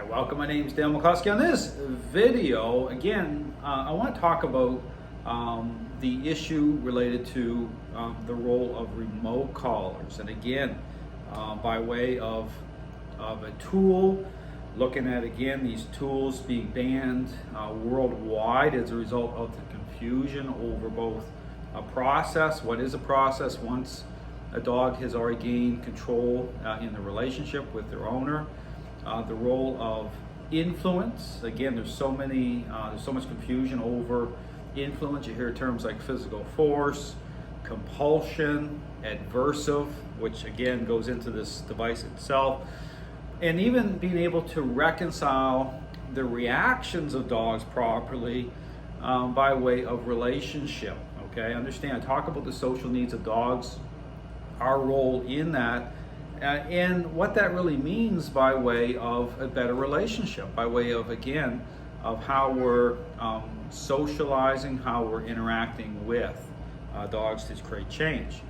Welcome. My name is Dale McCluskey. On this video, again, I want to talk about the issue related to the role of remote callers. And again, by way of a tool, looking at, again, these tools being banned worldwide as a result of the confusion over both a process, what is a process once a dog has already gained control in the relationship with their owner, the role of influence. Again, there's so much confusion over influence. You hear terms like physical force, compulsion, adversive, which again goes into this device itself, and even being able to reconcile the reactions of dogs properly by way of relationship. Okay, understand, talk about the social needs of dogs, our role in that, and what that really means by way of a better relationship, by way of, again, of how we're socializing, how we're interacting with dogs to create change.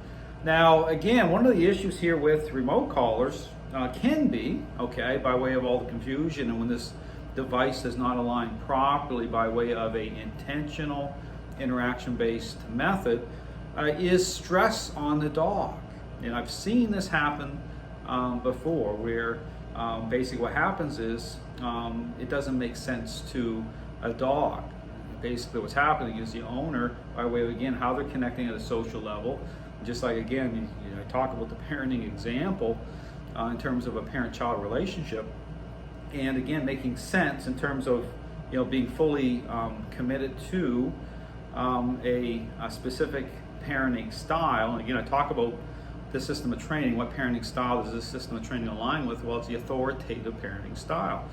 Now, again, one of the issues here with remote callers can be, okay, by way of all the confusion and when this device does not align properly by way of a intentional interaction-based method, is stress on the dog. And I've seen this happen before, where basically what happens is it doesn't make sense to a dog. Basically what's happening is the owner, by way of, again, how they're connecting at a social level, just like, again, I talk about the parenting example in terms of a parent-child relationship, and again, making sense in terms of, being fully committed to a specific parenting style. And again, I talk about the system of training. What parenting style does this system of training align with? Well, it's the authoritative parenting style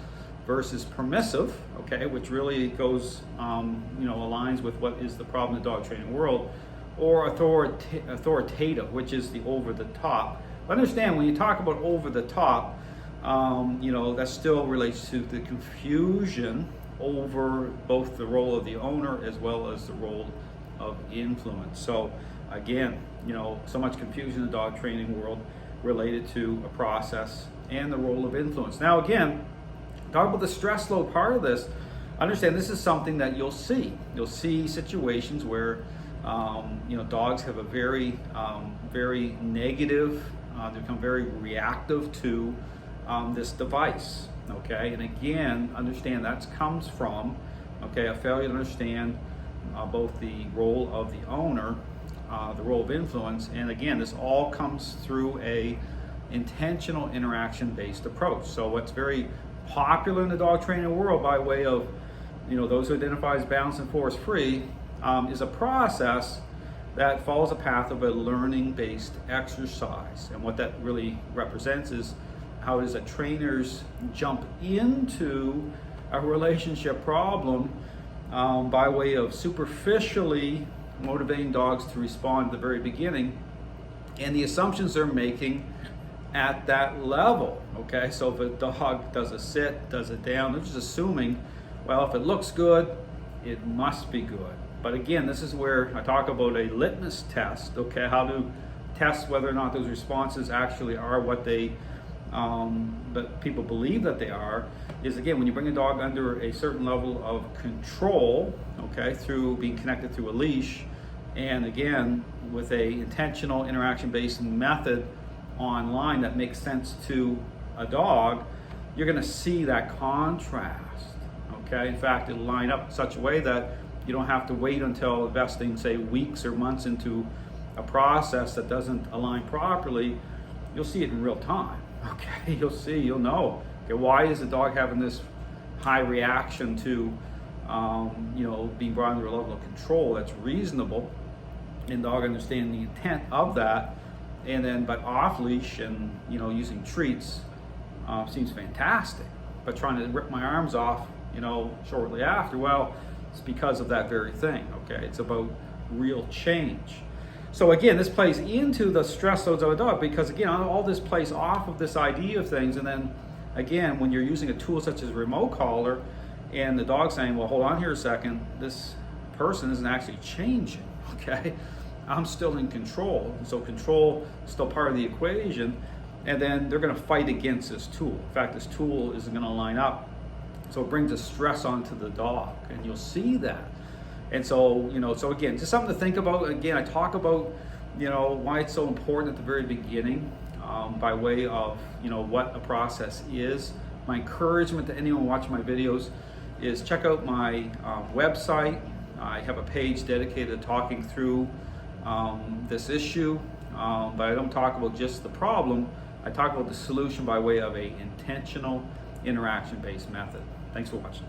versus permissive, okay, which really goes, aligns with what is the problem in the dog training world, or authoritative, which is the over the top. But understand, when you talk about over the top, that still relates to the confusion over both the role of the owner as well as the role of influence. So again, so much confusion in the dog training world related to a process and the role of influence. Now again, talk about the stress load part of this. Understand, this is something that you'll see. You'll see situations where dogs have a very negative, they become very reactive to this device. Okay, and again, understand that comes from, a failure to understand both the role of the owner, the role of influence, and again, this all comes through a intentional interaction-based approach. So what's very popular in the dog training world by way of, those who identify as balanced and force-free, is a process that follows a path of a learning-based exercise. And what that really represents is how it is that trainers jump into a relationship problem by way of superficially motivating dogs to respond at the very beginning, and the assumptions they're making at that level. Okay, so if a dog does a sit, does a down, they're just assuming, well, if it looks good, it must be good. But again, this is where I talk about a litmus test, okay, how to test whether or not those responses actually are what they but people believe that they are, is again, when you bring a dog under a certain level of control, okay, through being connected through a leash, and again, with a intentional interaction-based method online that makes sense to a dog, you're gonna see that contrast, okay? In fact, it'll line up in such a way that you don't have to wait until investing, say, weeks or months into a process that doesn't align properly. You'll see it in real time. Okay, you'll know, okay, why is the dog having this high reaction to, being brought under a level of control that's reasonable, and dog understanding the intent of that, and then, but off leash and, using treats seems fantastic, but trying to rip my arms off, shortly after, well, it's because of that very thing, okay? It's about real change. So again, this plays into the stress loads of a dog, because again, all this plays off of this idea of things. And then again, when you're using a tool such as a remote collar, and the dog's saying, well, hold on here a second, this person isn't actually changing, okay? I'm still in control. So control is still part of the equation. And then they're gonna fight against this tool. In fact, this tool isn't gonna line up So it brings a stress onto the dog, and you'll see that. And so, so again, just something to think about. Again, I talk about, why it's so important at the very beginning, by way of, what a process is. My encouragement to anyone watching my videos is check out my website. I have a page dedicated to talking through this issue, but I don't talk about just the problem. I talk about the solution by way of a intentional interaction-based method. Thanks for watching.